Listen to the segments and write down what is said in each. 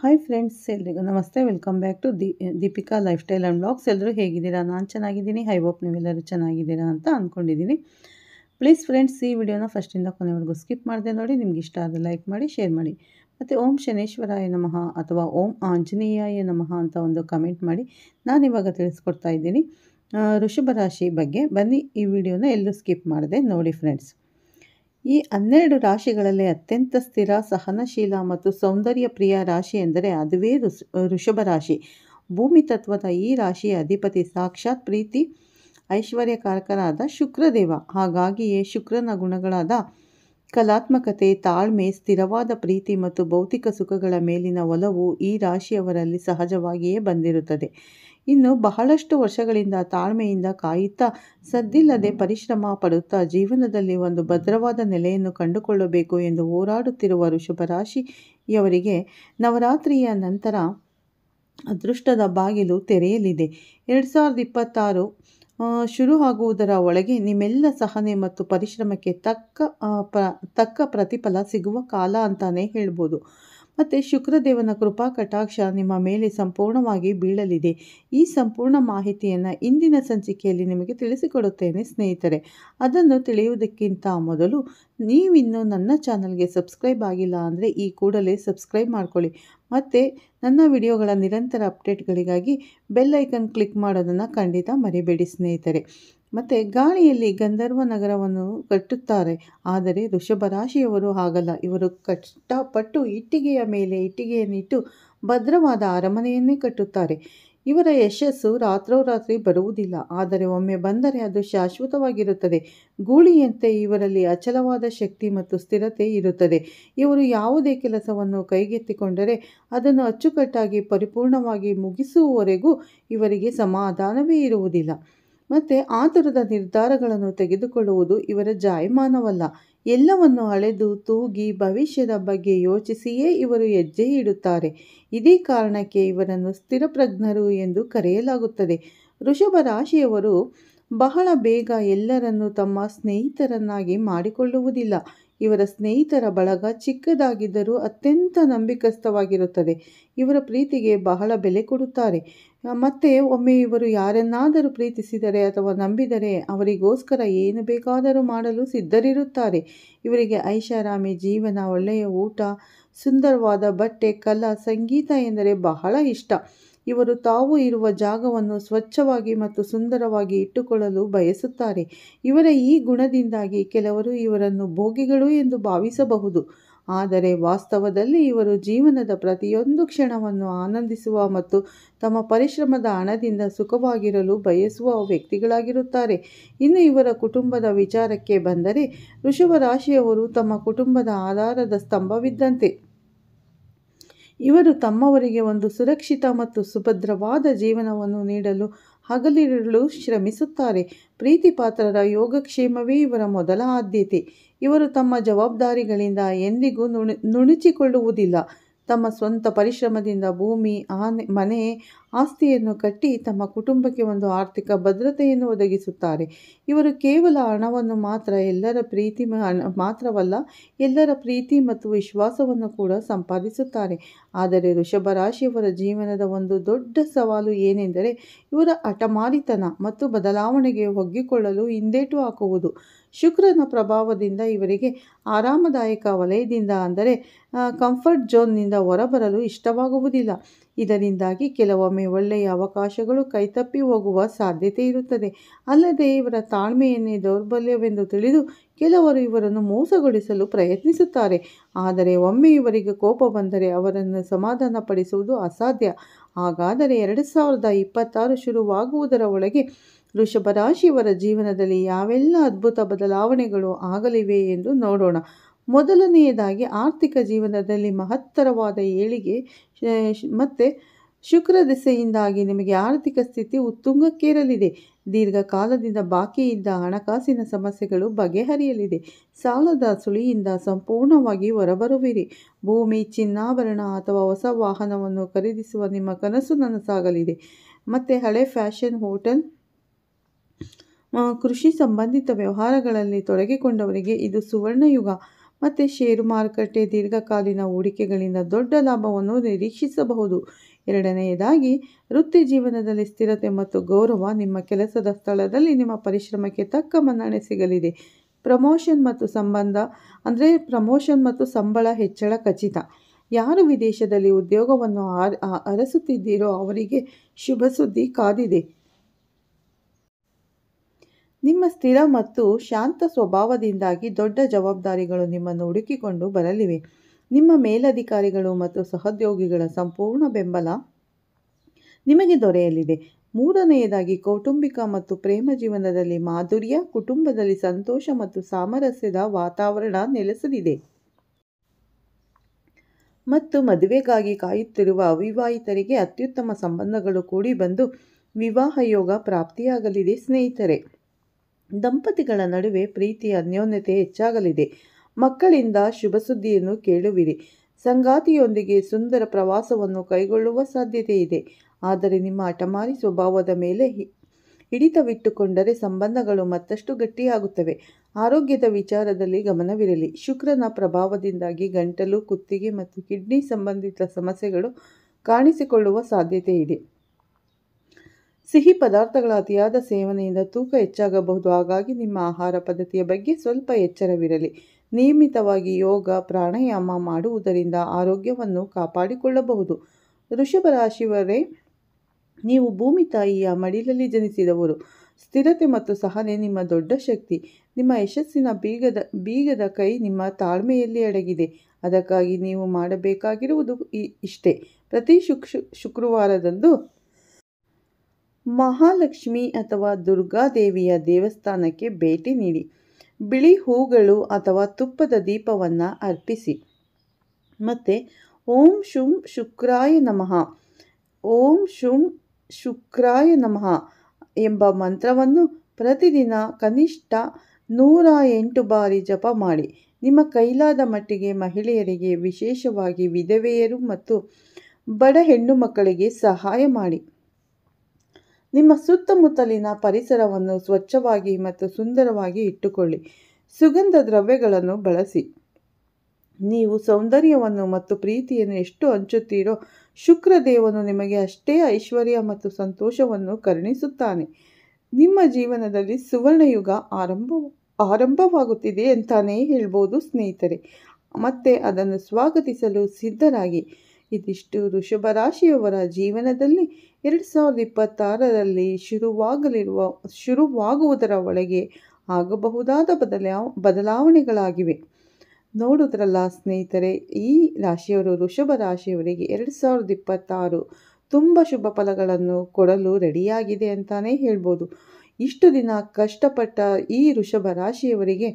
Hi friends, ಎಲ್ರಿಗೂ ನಮಸ್ತೆ. Welcome back to Deepika lifestyle and blogs. ಎಲ್ಲರೂ ಹೇಗಿದ್ದೀರಾ? ನಾನು ಚೆನ್ನಾಗಿದ್ದೀನಿ. ಐ ಹೋಪ್ ನೀವೆಲ್ಲರೂ ಚೆನ್ನಾಗಿದ್ದೀರಾ ಅಂತ ಅಂದ್ಕೊಂಡಿದ್ದೀನಿ. ಪ್ಲೀಸ್ ಫ್ರೆಂಡ್ಸ್, ಈ ವಿಡಿಯೋನ ಫಸ್ಟಿಂದ ಕೊನೆವರೆಗೂ ಸ್ಕಿಪ್ ಮಾಡಿದೆ ನೋಡಿ. ನಿಮ್ಗೆ ಇಷ್ಟ ಆದರೆ ಲೈಕ್ ಮಾಡಿ, ಶೇರ್ ಮಾಡಿ. ಮತ್ತು ಓಂ ಶನೇಶ್ವರಾಯ ನಮಃ ಅಥವಾ ಓಂ ಆಂಜನೇಯಾಯ ನಮಃ ಅಂತ ಒಂದು ಕಮೆಂಟ್ ಮಾಡಿ. ನಾನಿವಾಗ ತಿಳಿಸ್ಕೊಡ್ತಾ ಇದ್ದೀನಿ ವೃಷಭ ರಾಶಿ ಬಗ್ಗೆ. ಬನ್ನಿ ಈ ವಿಡಿಯೋನ ಎಲ್ಲೂ ಸ್ಕಿಪ್ ಮಾಡಿದೆ ನೋಡಿ ಫ್ರೆಂಡ್ಸ್. ಈ 12 ರಾಶಿಗಳಲ್ಲಿ ಅತ್ಯಂತ ಸ್ಥಿರ, ಸಹನಶೀಲ ಮತ್ತು ಸೌಂದರ್ಯ ಪ್ರಿಯ ರಾಶಿ ಎಂದರೆ ಅದುವೇ ವೃಷಭ ರಾಶಿ. ಭೂಮಿ ತತ್ವದ ಈ ರಾಶಿಯ ಅಧಿಪತಿ ಸಾಕ್ಷಾತ್ ಪ್ರೀತಿ ಐಶ್ವರ್ಯಕಾರಕರಾದ ಶುಕ್ರದೇವ. ಹಾಗಾಗಿಯೇ ಶುಕ್ರನ ಗುಣಗಳಾದ ಕಲಾತ್ಮಕತೆ, ತಾಳ್ಮೆ, ಸ್ಥಿರವಾದ ಪ್ರೀತಿ ಮತ್ತು ಭೌತಿಕ ಸುಖಗಳ ಮೇಲಿನ ಒಲವು ಈ ರಾಶಿಯವರಲ್ಲಿ ಸಹಜವಾಗಿಯೇ ಬಂದಿರುತ್ತದೆ. ಇನ್ನು ಬಹಳಷ್ಟು ವರ್ಷಗಳಿಂದ ತಾಳ್ಮೆಯಿಂದ ಕಾಯುತ್ತಾ, ಸದ್ದಿಲ್ಲದೆ ಪರಿಶ್ರಮ ಪಡುತ್ತಾ ಜೀವನದಲ್ಲಿ ಒಂದು ಭದ್ರವಾದ ನೆಲೆಯನ್ನು ಕಂಡುಕೊಳ್ಳಬೇಕು ಎಂದು ಹೋರಾಡುತ್ತಿರುವ ವೃಷಭ ರಾಶಿಯವರಿಗೆ ನವರಾತ್ರಿಯ ನಂತರ ಅದೃಷ್ಟದ ಬಾಗಿಲು ತೆರೆಯಲಿದೆ. 2026 ಶುರು ಆಗುವುದರ ಒಳಗೆ ನಿಮ್ಮೆಲ್ಲ ಸಹನೆ ಮತ್ತು ಪರಿಶ್ರಮಕ್ಕೆ ತಕ್ಕ ಪ್ರತಿಫಲ ಸಿಗುವ ಕಾಲ ಅಂತಾನೆ ಹೇಳ್ಬೋದು. ಮತ್ತು ಶುಕ್ರದೇವನ ಕೃಪಾ ಕಟಾಕ್ಷ ನಿಮ್ಮ ಮೇಲೆ ಸಂಪೂರ್ಣವಾಗಿ ಬೀಳಲಿದೆ. ಈ ಸಂಪೂರ್ಣ ಮಾಹಿತಿಯನ್ನು ಇಂದಿನ ಸಂಚಿಕೆಯಲ್ಲಿ ನಿಮಗೆ ತಿಳಿಸಿಕೊಡುತ್ತೇನೆ ಸ್ನೇಹಿತರೆ. ಅದನ್ನು ತಿಳಿಯುವುದಕ್ಕಿಂತ ಮೊದಲು ನೀವಿನ್ನೂ ನನ್ನ ಚಾನಲ್ಗೆ ಸಬ್ಸ್ಕ್ರೈಬ್ ಆಗಿಲ್ಲ ಅಂದರೆ ಈ ಕೂಡಲೇ ಸಬ್ಸ್ಕ್ರೈಬ್ ಮಾಡ್ಕೊಳ್ಳಿ. ಮತ್ತು ನನ್ನ ವಿಡಿಯೋಗಳ ನಿರಂತರ ಅಪ್ಡೇಟ್ಗಳಿಗಾಗಿ ಬೆಲ್ ಐಕನ್ ಕ್ಲಿಕ್ ಮಾಡೋದನ್ನು ಖಂಡಿತ ಮರಿಬೇಡಿ ಸ್ನೇಹಿತರೆ. ಮತ್ತು ಗಾಳಿಯಲ್ಲಿ ಗಂಧರ್ವ ನಗರವನ್ನು ಕಟ್ಟುತ್ತಾರೆ, ಆದರೆ ವೃಷಭ ರಾಶಿಯವರು ಹಾಗಲ್ಲ. ಇವರು ಕಷ್ಟಪಟ್ಟು ಇಟ್ಟಿಗೆಯ ಮೇಲೆ ಇಟ್ಟಿಗೆಯನ್ನಿಟ್ಟು ಭದ್ರವಾದ ಅರಮನೆಯನ್ನೇ ಕಟ್ಟುತ್ತಾರೆ. ಇವರ ಯಶಸ್ಸು ರಾತ್ರೋರಾತ್ರಿ ಬರುವುದಿಲ್ಲ, ಆದರೆ ಒಮ್ಮೆ ಬಂದರೆ ಅದು ಶಾಶ್ವತವಾಗಿರುತ್ತದೆ. ಗೂಳಿಯಂತೆ ಇವರಲ್ಲಿ ಅಚಲವಾದ ಶಕ್ತಿ ಮತ್ತು ಸ್ಥಿರತೆ ಇರುತ್ತದೆ. ಇವರು ಯಾವುದೇ ಕೆಲಸವನ್ನು ಕೈಗೆತ್ತಿಕೊಂಡರೆ ಅದನ್ನು ಅಚ್ಚುಕಟ್ಟಾಗಿ ಪರಿಪೂರ್ಣವಾಗಿ ಮುಗಿಸುವವರೆಗೂ ಇವರಿಗೆ ಸಮಾಧಾನವೇ ಇರುವುದಿಲ್ಲ. ಮತ್ತು ಆತುರದ ನಿರ್ಧಾರಗಳನ್ನು ತೆಗೆದುಕೊಳ್ಳುವುದು ಇವರ ಜಾಯಮಾನವಲ್ಲ. ಎಲ್ಲವನ್ನು ಅಳೆದು ತೂಗಿ ಭವಿಷ್ಯದ ಬಗ್ಗೆ ಯೋಚಿಸಿಯೇ ಇವರು ಹೆಜ್ಜೆ ಇಡುತ್ತಾರೆ. ಇದೇ ಕಾರಣಕ್ಕೆ ಇವರನ್ನು ಸ್ಥಿರಪ್ರಜ್ಞರು ಎಂದು ಕರೆಯಲಾಗುತ್ತದೆ. ವೃಷಭ ರಾಶಿಯವರು ಬಹಳ ಬೇಗ ಎಲ್ಲರನ್ನೂ ತಮ್ಮ ಸ್ನೇಹಿತರನ್ನಾಗಿ ಮಾಡಿಕೊಳ್ಳುವುದಿಲ್ಲ. ಇವರ ಸ್ನೇಹಿತರ ಬಳಗ ಚಿಕ್ಕದಾಗಿದ್ದರೂ ಅತ್ಯಂತ ನಂಬಿಕಸ್ಥವಾಗಿರುತ್ತದೆ. ಇವರ ಪ್ರೀತಿಗೆ ಬಹಳ ಬೆಲೆ ಕೊಡುತ್ತಾರೆ. ಮತ್ತು ಒಮ್ಮೆ ಇವರು ಯಾರನ್ನಾದರೂ ಪ್ರೀತಿಸಿದರೆ ಅಥವಾ ನಂಬಿದರೆ ಅವರಿಗೋಸ್ಕರ ಏನು ಬೇಕಾದರೂ ಮಾಡಲು ಸಿದ್ಧರಿರುತ್ತಾರೆ. ಇವರಿಗೆ ಐಷಾರಾಮಿ ಜೀವನ, ಒಳ್ಳೆಯ ಊಟ, ಸುಂದರವಾದ ಬಟ್ಟೆ, ಕಲಾ, ಸಂಗೀತ ಎಂದರೆ ಬಹಳ ಇಷ್ಟ. ಇವರು ತಾವು ಇರುವ ಜಾಗವನ್ನು ಸ್ವಚ್ಛವಾಗಿ ಮತ್ತು ಸುಂದರವಾಗಿ ಇಟ್ಟುಕೊಳ್ಳಲು ಬಯಸುತ್ತಾರೆ. ಇವರ ಈ ಗುಣದಿಂದಾಗಿ ಕೆಲವರು ಇವರನ್ನು ಭೋಗಿಗಳು ಎಂದು ಭಾವಿಸಬಹುದು, ಆದರೆ ವಾಸ್ತವದಲ್ಲಿ ಇವರು ಜೀವನದ ಪ್ರತಿಯೊಂದು ಕ್ಷಣವನ್ನು ಆನಂದಿಸುವ ಮತ್ತು ತಮ್ಮ ಪರಿಶ್ರಮದ ಹಣದಿಂದ ಸುಖವಾಗಿರಲು ಬಯಸುವ ವ್ಯಕ್ತಿಗಳಾಗಿರುತ್ತಾರೆ. ಇನ್ನು ಇವರ ಕುಟುಂಬದ ವಿಚಾರಕ್ಕೆ ಬಂದರೆ, ವೃಷಭ ರಾಶಿಯವರು ತಮ್ಮ ಕುಟುಂಬದ ಆಧಾರದ ಸ್ತಂಭವಿದ್ದಂತೆ. ಇವರು ತಮ್ಮವರಿಗೆ ಒಂದು ಸುರಕ್ಷಿತ ಮತ್ತು ಸುಭದ್ರವಾದ ಜೀವನವನ್ನು ನೀಡಲು ಹಗಲಿರುಳು ಶ್ರಮಿಸುತ್ತಾರೆ. ಪ್ರೀತಿ ಪಾತ್ರರ ಯೋಗಕ್ಷೇಮವೇ ಇವರ ಮೊದಲ ಆದ್ಯತೆ. ಇವರು ತಮ್ಮ ಜವಾಬ್ದಾರಿಗಳಿಂದ ಎಂದಿಗೂ ನುಣುಚಿಕೊಳ್ಳುವುದಿಲ್ಲ. ತಮ್ಮ ಸ್ವಂತ ಪರಿಶ್ರಮದಿಂದ ಭೂಮಿ, ಮನೆ, ಆಸ್ತಿಯನ್ನು ಕಟ್ಟಿ ತಮ್ಮ ಕುಟುಂಬಕ್ಕೆ ಒಂದು ಆರ್ಥಿಕ ಭದ್ರತೆಯನ್ನು ಒದಗಿಸುತ್ತಾರೆ. ಇವರು ಕೇವಲ ಹಣವನ್ನು ಮಾತ್ರವಲ್ಲ, ಎಲ್ಲರ ಪ್ರೀತಿ ಮತ್ತು ವಿಶ್ವಾಸವನ್ನು ಕೂಡ ಸಂಪಾದಿಸುತ್ತಾರೆ. ಆದರೆ ವೃಷಭ ರಾಶಿಯವರ ಜೀವನದ ಒಂದು ದೊಡ್ಡ ಸವಾಲು ಏನೆಂದರೆ ಇವರ ಹಠಮಾರಿತನ ಮತ್ತು ಬದಲಾವಣೆಗೆ ಒಗ್ಗಿಕೊಳ್ಳಲು ಹಿಂದೇಟು ಹಾಕುವುದು. ಶುಕ್ರನ ಪ್ರಭಾವದಿಂದ ಇವರಿಗೆ ಆರಾಮದಾಯಕ ವಲಯದಿಂದ ಅಂದರೆ ಕಂಫರ್ಟ್ ಝೋನ್ನಿಂದ ಹೊರಬರಲು ಇಷ್ಟವಾಗುವುದಿಲ್ಲ. ಇದರಿಂದಾಗಿ ಕೆಲವೊಮ್ಮೆ ಒಳ್ಳೆಯ ಅವಕಾಶಗಳು ಕೈತಪ್ಪಿ ಹೋಗುವ ಸಾಧ್ಯತೆ ಇರುತ್ತದೆ. ಅಲ್ಲದೆ ಇವರ ತಾಳ್ಮೆಯನ್ನೇ ದೌರ್ಬಲ್ಯವೆಂದು ತಿಳಿದು ಕೆಲವರು ಇವರನ್ನು ಮೋಸಗೊಳಿಸಲು ಪ್ರಯತ್ನಿಸುತ್ತಾರೆ. ಆದರೆ ಒಮ್ಮೆ ಇವರಿಗೆ ಕೋಪ ಬಂದರೆ ಅವರನ್ನು ಸಮಾಧಾನಪಡಿಸುವುದು ಅಸಾಧ್ಯ. ಹಾಗಾದರೆ 2026 ಶುರುವಾಗುವುದರ ಒಳಗೆ ವೃಷಭ ರಾಶಿಯವರ ಜೀವನದಲ್ಲಿ ಯಾವೆಲ್ಲ ಅದ್ಭುತ ಬದಲಾವಣೆಗಳು ಆಗಲಿವೆ ಎಂದು ನೋಡೋಣ. ಮೊದಲನೆಯದಾಗಿ, ಆರ್ಥಿಕ ಜೀವನದಲ್ಲಿ ಮಹತ್ತರವಾದ ಏಳಿಗೆ. ಮತ್ತು ಶುಕ್ರ ದಿಸೆಯಿಂದಾಗಿ ನಿಮಗೆ ಆರ್ಥಿಕ ಸ್ಥಿತಿ ಉತ್ತುಂಗಕ್ಕೇರಲಿದೆ. ದೀರ್ಘಕಾಲದಿಂದ ಬಾಕಿ ಇದ್ದ ಹಣಕಾಸಿನ ಸಮಸ್ಯೆಗಳು ಬಗೆಹರಿಯಲಿದೆ. ಸಾಲದ ಸುಳಿಯಿಂದ ಸಂಪೂರ್ಣವಾಗಿ ಹೊರಬರುವಿರಿ. ಭೂಮಿ, ಚಿನ್ನಾಭರಣ ಅಥವಾ ಹೊಸ ವಾಹನವನ್ನು ಖರೀದಿಸುವ ನಿಮ್ಮ ಕನಸು ನನಸಾಗಲಿದೆ. ಮತ್ತು ಹಳೆ ಫ್ಯಾಷನ್, ಹೋಟೆಲ್, ಕೃಷಿ ಸಂಬಂಧಿತ ವ್ಯವಹಾರಗಳಲ್ಲಿ ತೊಡಗಿಕೊಂಡವರಿಗೆ ಇದು ಸುವರ್ಣ ಯುಗ. ಮತ್ತು ಷೇರು ಮಾರುಕಟ್ಟೆ ದೀರ್ಘಕಾಲೀನ ಹೂಡಿಕೆಗಳಿಂದ ದೊಡ್ಡ ಲಾಭವನ್ನು ನಿರೀಕ್ಷಿಸಬಹುದು. ಎರಡನೆಯದಾಗಿ, ವೃತ್ತಿ ಜೀವನದಲ್ಲಿ ಸ್ಥಿರತೆ ಮತ್ತು ಗೌರವ. ನಿಮ್ಮ ಕೆಲಸದ ಸ್ಥಳದಲ್ಲಿ ನಿಮ್ಮ ಪರಿಶ್ರಮಕ್ಕೆ ತಕ್ಕ ಮನ್ನಣೆ ಸಿಗಲಿದೆ. ಪ್ರಮೋಷನ್ ಮತ್ತು ಸಂಬಳ ಹೆಚ್ಚಳ ಖಚಿತ. ಯಾರು ವಿದೇಶದಲ್ಲಿ ಉದ್ಯೋಗವನ್ನು ಅರಸುತ್ತಿದ್ದೀರೋ ಅವರಿಗೆ ಶುಭ ಸುದ್ದಿ ಕಾದಿದೆ. ನಿಮ್ಮ ಸ್ಥಿರ ಮತ್ತು ಶಾಂತ ಸ್ವಭಾವದಿಂದಾಗಿ ದೊಡ್ಡ ಜವಾಬ್ದಾರಿಗಳು ನಿಮ್ಮನ್ನು ಹುಡುಕಿಕೊಂಡು ಬರಲಿವೆ. ನಿಮ್ಮ ಮೇಲಧಿಕಾರಿಗಳು ಮತ್ತು ಸಹೋದ್ಯೋಗಿಗಳ ಸಂಪೂರ್ಣ ಬೆಂಬಲ ನಿಮಗೆ ದೊರೆಯಲಿದೆ. ಮೂರನೆಯದಾಗಿ, ಕೌಟುಂಬಿಕ ಮತ್ತು ಪ್ರೇಮ ಜೀವನದಲ್ಲಿ ಮಾಧುರ್ಯ. ಕುಟುಂಬದಲ್ಲಿ ಸಂತೋಷ ಮತ್ತು ಸಾಮರಸ್ಯದ ವಾತಾವರಣ ನೆಲೆಸಲಿದೆ. ಮತ್ತು ಮದುವೆಗಾಗಿ ಕಾಯುತ್ತಿರುವ ಅವಿವಾಹಿತರಿಗೆ ಅತ್ಯುತ್ತಮ ಸಂಬಂಧಗಳು ಕೂಡಿ ಬಂದು ವಿವಾಹ ಯೋಗ ಪ್ರಾಪ್ತಿಯಾಗಲಿದೆ. ಸ್ನೇಹಿತರೆ, ದಂಪತಿಗಳ ನಡುವೆ ಪ್ರೀತಿಯ ಅನ್ಯೋನ್ಯತೆ ಹೆಚ್ಚಾಗಲಿದೆ. ಮಕ್ಕಳಿಂದ ಶುಭ ಸುದ್ದಿಯನ್ನು ಕೇಳುವಿರಿ. ಸಂಗಾತಿಯೊಂದಿಗೆ ಸುಂದರ ಪ್ರವಾಸವನ್ನು ಕೈಗೊಳ್ಳುವ ಸಾಧ್ಯತೆ ಇದೆ. ಆದರೆ ನಿಮ್ಮ ಹಠಮಾರಿ ಸ್ವಭಾವದ ಮೇಲೆ ಹಿಡಿತವಿಟ್ಟುಕೊಂಡರೆ ಸಂಬಂಧಗಳು ಮತ್ತಷ್ಟು ಗಟ್ಟಿಯಾಗುತ್ತವೆ. ಆರೋಗ್ಯದ ವಿಚಾರದಲ್ಲಿ ಗಮನವಿರಲಿ. ಶುಕ್ರನ ಪ್ರಭಾವದಿಂದಾಗಿ ಗಂಟಲು, ಕುತ್ತಿಗೆ ಮತ್ತು ಕಿಡ್ನಿ ಸಂಬಂಧಿತ ಸಮಸ್ಯೆಗಳು ಕಾಣಿಸಿಕೊಳ್ಳುವ ಸಾಧ್ಯತೆ ಇದೆ. ಸಿಹಿ ಪದಾರ್ಥಗಳ ಅತಿಯಾದ ಸೇವನೆಯಿಂದ ತೂಕ ಹೆಚ್ಚಾಗಬಹುದು. ಹಾಗಾಗಿ ನಿಮ್ಮ ಆಹಾರ ಪದ್ಧತಿಯ ಬಗ್ಗೆ ಸ್ವಲ್ಪ ಎಚ್ಚರವಿರಲಿ. ನಿಯಮಿತವಾಗಿ ಯೋಗ, ಪ್ರಾಣಾಯಾಮ ಮಾಡುವುದರಿಂದ ಆರೋಗ್ಯವನ್ನು ಕಾಪಾಡಿಕೊಳ್ಳಬಹುದು. ವೃಷಭ ರಾಶಿಯವರೇ, ನೀವು ಭೂಮಿ ತಾಯಿಯ ಮಡಿಲಲ್ಲಿ ಜನಿಸಿದವರು. ಸ್ಥಿರತೆ ಮತ್ತು ಸಹನೆ ನಿಮ್ಮ ದೊಡ್ಡ ಶಕ್ತಿ. ನಿಮ್ಮ ಯಶಸ್ಸಿನ ಬೀಗದ ಕೈ ನಿಮ್ಮ ತಾಳ್ಮೆಯಲ್ಲಿ ಅಡಗಿದೆ. ಅದಕ್ಕಾಗಿ ನೀವು ಮಾಡಬೇಕಾಗಿರುವುದು ಇಷ್ಟೇ: ಪ್ರತಿ ಶುಕ್ರವಾರದಂದು ಮಹಾಲಕ್ಷ್ಮಿ ಅಥವಾ ದುರ್ಗಾದೇವಿಯ ದೇವಸ್ಥಾನಕ್ಕೆ ಭೇಟಿ ನೀಡಿ. ಬಿಳಿ ಹೂಗಳು ಅಥವಾ ತುಪ್ಪದ ದೀಪವನ್ನು ಅರ್ಪಿಸಿ. ಮತ್ತು ಓಂ ಶುಂ ಶುಕ್ರಾಯ ನಮಃ, ಓಂ ಶುಂ ಶುಕ್ರಾಯ ನಮಃ ಎಂಬ ಮಂತ್ರವನ್ನು ಪ್ರತಿದಿನ ಕನಿಷ್ಠ 108 ಬಾರಿ ಜಪ ಮಾಡಿ. ನಿಮ್ಮ ಕೈಲಾದ ಮಟ್ಟಿಗೆ ಮಹಿಳೆಯರಿಗೆ, ವಿಶೇಷವಾಗಿ ವಿಧವೆಯರು ಮತ್ತು ಬಡ ಹೆಣ್ಣು ಮಕ್ಕಳಿಗೆ ಸಹಾಯ ಮಾಡಿ. ನಿಮ್ಮ ಸುತ್ತಮುತ್ತಲಿನ ಪರಿಸರವನ್ನು ಸ್ವಚ್ಛವಾಗಿ ಮತ್ತು ಸುಂದರವಾಗಿ ಇಟ್ಟುಕೊಳ್ಳಿ. ಸುಗಂಧ ದ್ರವ್ಯಗಳನ್ನು ಬಳಸಿ. ನೀವು ಸೌಂದರ್ಯವನ್ನು ಮತ್ತು ಪ್ರೀತಿಯನ್ನು ಎಷ್ಟು ಹಂಚುತ್ತೀರೋ ಶುಕ್ರದೇವನು ನಿಮಗೆ ಅಷ್ಟೇ ಐಶ್ವರ್ಯ ಮತ್ತು ಸಂತೋಷವನ್ನು ಕರುಣಿಸುತ್ತಾನೆ. ನಿಮ್ಮ ಜೀವನದಲ್ಲಿ ಸುವರ್ಣಯುಗ ಆರಂಭವಾಗುತ್ತಿದೆ ಅಂತಾನೇ ಹೇಳ್ಬೋದು ಸ್ನೇಹಿತರೆ. ಮತ್ತೆ ಅದನ್ನು ಸ್ವಾಗತಿಸಲು ಸಿದ್ಧರಾಗಿ. ಇದಿಷ್ಟು ವೃಷಭ ರಾಶಿಯವರ ಜೀವನದಲ್ಲಿ 2026ರಲ್ಲಿ ಶುರುವಾಗುವುದರ ಒಳಗೆ ಆಗಬಹುದಾದ ಬದಲಾವಣೆಗಳಾಗಿವೆ. ನೋಡುದ್ರಲ್ಲ ಸ್ನೇಹಿತರೆ, ಈ ರಾಶಿಯವರು, ವೃಷಭ ರಾಶಿಯವರಿಗೆ 2026 ತುಂಬ ಶುಭ ಫಲಗಳನ್ನು ಕೊಡಲು ರೆಡಿಯಾಗಿದೆ ಅಂತಾನೇ ಹೇಳ್ಬೋದು. ಇಷ್ಟು ದಿನ ಕಷ್ಟಪಟ್ಟ ಈ ವೃಷಭ ರಾಶಿಯವರಿಗೆ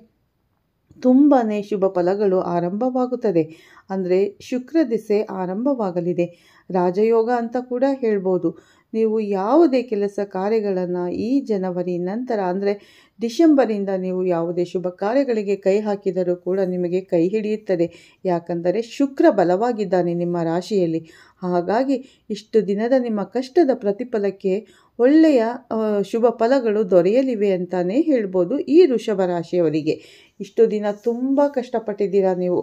ತುಂಬಾ ಶುಭ ಫಲಗಳು ಆರಂಭವಾಗುತ್ತದೆ. ಅಂದರೆ ಶುಕ್ರ ದಿಸೆ ಆರಂಭವಾಗಲಿದೆ. ರಾಜಯೋಗ ಅಂತ ಕೂಡ ಹೇಳ್ಬೋದು. ನೀವು ಯಾವುದೇ ಕೆಲಸ ಕಾರ್ಯಗಳನ್ನು ಈ ಜನವರಿ ನಂತರ ಅಂದರೆ ಡಿಸೆಂಬರಿಂದ ನೀವು ಯಾವುದೇ ಶುಭ ಕಾರ್ಯಗಳಿಗೆ ಕೈ ಹಾಕಿದರೂ ಕೂಡ ನಿಮಗೆ ಕೈ ಹಿಡಿಯುತ್ತದೆ. ಯಾಕಂದರೆ ಶುಕ್ರ ಬಲವಾಗಿದ್ದಾನೆ ನಿಮ್ಮ ರಾಶಿಯಲ್ಲಿ. ಹಾಗಾಗಿ ಇಷ್ಟು ದಿನದ ನಿಮ್ಮ ಕಷ್ಟದ ಪ್ರತಿಫಲಕ್ಕೆ ಒಳ್ಳೆಯ ಶುಭ ಫಲಗಳು ದೊರೆಯಲಿವೆ ಅಂತಾನೇ ಹೇಳ್ಬೋದು ಈ ವೃಷಭ ರಾಶಿಯವರಿಗೆ. ಇಷ್ಟು ದಿನ ತುಂಬ ಕಷ್ಟಪಟ್ಟಿದ್ದೀರಾ, ನೀವು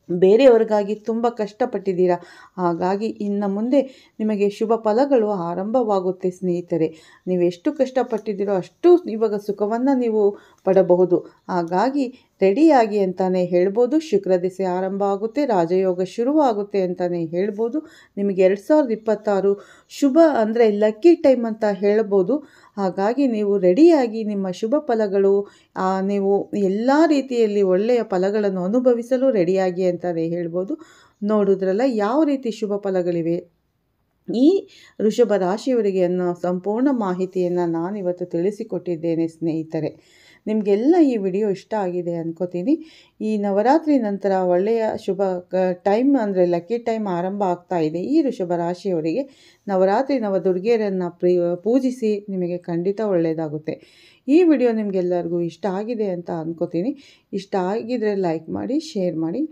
ಬೇರೆಯವ್ರಿಗಾಗಿ ತುಂಬ ಕಷ್ಟಪಟ್ಟಿದ್ದೀರಾ. ಹಾಗಾಗಿ ಇನ್ನು ಮುಂದೆ ನಿಮಗೆ ಶುಭ ಫಲಗಳು ಆರಂಭವಾಗುತ್ತೆ ಸ್ನೇಹಿತರೆ. ನೀವೆಷ್ಟು ಕಷ್ಟಪಟ್ಟಿದ್ದೀರೋ ಅಷ್ಟು ಇವಾಗ ಸುಖವನ್ನು ನೀವು ಪಡಬಹುದು. ಹಾಗಾಗಿ ರೆಡಿಯಾಗಿ ಅಂತಾನೆ ಹೇಳ್ಬೋದು. ಶುಕ್ರ ದಿಸೆ ಆರಂಭ ಆಗುತ್ತೆ, ರಾಜಯೋಗ ಶುರುವಾಗುತ್ತೆ ಅಂತಾನೆ ಹೇಳ್ಬೋದು. ನಿಮಗೆ 2026 ಶುಭ ಅಂದರೆ ಲಕ್ಕಿ ಟೈಮ್ ಅಂತ ಹೇಳ್ಬೋದು. ಹಾಗಾಗಿ ನೀವು ರೆಡಿಯಾಗಿ ನಿಮ್ಮ ಶುಭ ಫಲಗಳು, ನೀವು ಎಲ್ಲ ರೀತಿಯಲ್ಲಿ ಒಳ್ಳೆಯ ಫಲಗಳನ್ನು ಅನುಭವಿಸಲು ರೆಡಿಯಾಗಿ ಅಂತಲೇ ಹೇಳ್ಬೋದು. ನೋಡಿದ್ರಲ್ಲ ಯಾವ ರೀತಿ ಶುಭ ಫಲಗಳಿವೆ ಈ ವೃಷಭ ರಾಶಿಯವರಿಗೆ ಅನ್ನೋ ಸಂಪೂರ್ಣ ಮಾಹಿತಿಯನ್ನು ನಾನಿವತ್ತು ತಿಳಿಸಿಕೊಟ್ಟಿದ್ದೇನೆ ಸ್ನೇಹಿತರೆ. ನಿಮಗೆಲ್ಲ ಈ ವಿಡಿಯೋ ಇಷ್ಟ ಆಗಿದೆ ಅಂದ್ಕೋತೀನಿ. ಈ ನವರಾತ್ರಿ ನಂತರ ಒಳ್ಳೆಯ ಶುಭ ಟೈಮ್ ಅಂದರೆ ಲಕ್ಕಿ ಟೈಮ್ ಆರಂಭ ಆಗ್ತಾ ಇದೆ ಈ ವೃಷಭ ರಾಶಿಯವರಿಗೆ. ನವರಾತ್ರಿ ನವದುರ್ಗೆಯರನ್ನು ಪೂಜಿಸಿ, ನಿಮಗೆ ಖಂಡಿತ ಒಳ್ಳೆಯದಾಗುತ್ತೆ. ಈ ವಿಡಿಯೋ ನಿಮಗೆಲ್ಲರಿಗೂ ಇಷ್ಟ ಆಗಿದೆ ಅಂತ ಅಂದ್ಕೋತೀನಿ. ಇಷ್ಟ ಆಗಿದರೆ ಲೈಕ್ ಮಾಡಿ, ಶೇರ್ ಮಾಡಿ.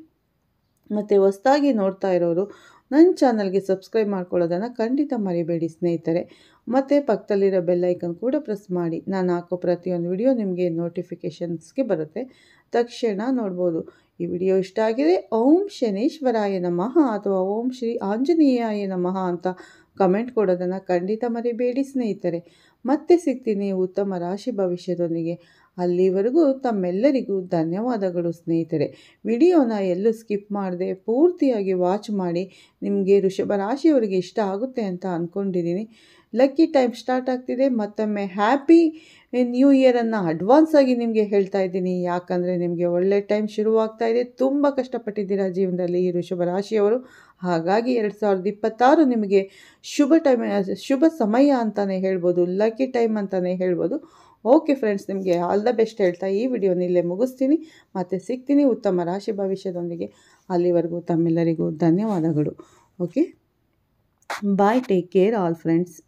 ಮತ್ತು ಹೊಸದಾಗಿ ನೋಡ್ತಾ ಇರೋರು ನನ್ನ ಚಾನಲ್ಗೆ ಸಬ್ಸ್ಕ್ರೈಬ್ ಮಾಡ್ಕೊಳ್ಳೋದನ್ನು ಖಂಡಿತ ಮರಿಬೇಡಿ ಸ್ನೇಹಿತರೆ. ಮತ್ತು ಪಕ್ಕದಲ್ಲಿರೋ ಬೆಲ್ ಐಕನ್ ಕೂಡ ಪ್ರೆಸ್ ಮಾಡಿ. ನಾನು ಹಾಕೋ ಪ್ರತಿಯೊಂದು ವಿಡಿಯೋ ನಿಮಗೆ ನೋಟಿಫಿಕೇಷನ್ಸ್ಗೆ ಬರುತ್ತೆ, ತಕ್ಷಣ ನೋಡ್ಬೋದು. ಈ ವಿಡಿಯೋ ಇಷ್ಟ ಆಗಿದೆ ಓಂ ಶನೇಶ್ವರಾಯ ನಮಃ ಅಥವಾ ಓಂ ಶ್ರೀ ಆಂಜನೇಯಾಯ ನಮಃ ಅಂತ ಕಮೆಂಟ್ ಕೊಡೋದನ್ನು ಖಂಡಿತ ಮರಿಬೇಡಿ ಸ್ನೇಹಿತರೆ. ಮತ್ತೆ ಸಿಗ್ತೀನಿ ಉತ್ತಮ ರಾಶಿ ಭವಿಷ್ಯದೊಂದಿಗೆ. ಅಲ್ಲಿವರೆಗೂ ತಮ್ಮೆಲ್ಲರಿಗೂ ಧನ್ಯವಾದಗಳು ಸ್ನೇಹಿತರೆ. ವಿಡಿಯೋನ ಎಲ್ಲೂ ಸ್ಕಿಪ್ ಮಾಡದೆ ಪೂರ್ತಿಯಾಗಿ ವಾಚ್ ಮಾಡಿ. ನಿಮಗೆ ವೃಷಭ ರಾಶಿಯವರಿಗೆ ಇಷ್ಟ ಆಗುತ್ತೆ ಅಂತ ಅಂದ್ಕೊಂಡಿದ್ದೀನಿ. ಲಕ್ಕಿ ಟೈಮ್ ಸ್ಟಾರ್ಟ್ ಆಗ್ತಿದೆ. ಮತ್ತೊಮ್ಮೆ ಹ್ಯಾಪಿ ನ್ಯೂ ಇಯರನ್ನು ಅಡ್ವಾನ್ಸ್ ಆಗಿ ನಿಮಗೆ ಹೇಳ್ತಾ ಇದ್ದೀನಿ. ಯಾಕಂದರೆ ನಿಮಗೆ ಒಳ್ಳೆ ಟೈಮ್ ಶುರುವಾಗ್ತಾ ಇದೆ. ತುಂಬ ಕಷ್ಟಪಟ್ಟಿದ್ದೀರಾ ಜೀವನದಲ್ಲಿ ಈ ವೃಷಭ ರಾಶಿಯವರು. ಹಾಗಾಗಿ 2026 ನಿಮಗೆ ಶುಭ ಸಮಯ ಅಂತಲೇ ಹೇಳ್ಬೋದು, ಲಕ್ಕಿ ಟೈಮ್ ಅಂತಲೇ ಹೇಳ್ಬೋದು. ಓಕೆ ಫ್ರೆಂಡ್ಸ್, ನಿಮಗೆ ಆಲ್ ದ ಬೆಸ್ಟ್ ಹೇಳ್ತಾ ಈ ವಿಡಿಯೋನ ಇಲ್ಲೇ ಮುಗಿಸ್ತೀನಿ. ಮತ್ತೆ ಸಿಗ್ತೀನಿ ಉತ್ತಮ ರಾಶಿ ಭವಿಷ್ಯದೊಂದಿಗೆ. ಅಲ್ಲಿವರೆಗೂ ತಮ್ಮೆಲ್ಲರಿಗೂ ಧನ್ಯವಾದಗಳು. ಓಕೆ, ಬಾಯ್, ಟೇಕ್ ಕೇರ್ ಆಲ್ ಫ್ರೆಂಡ್ಸ್.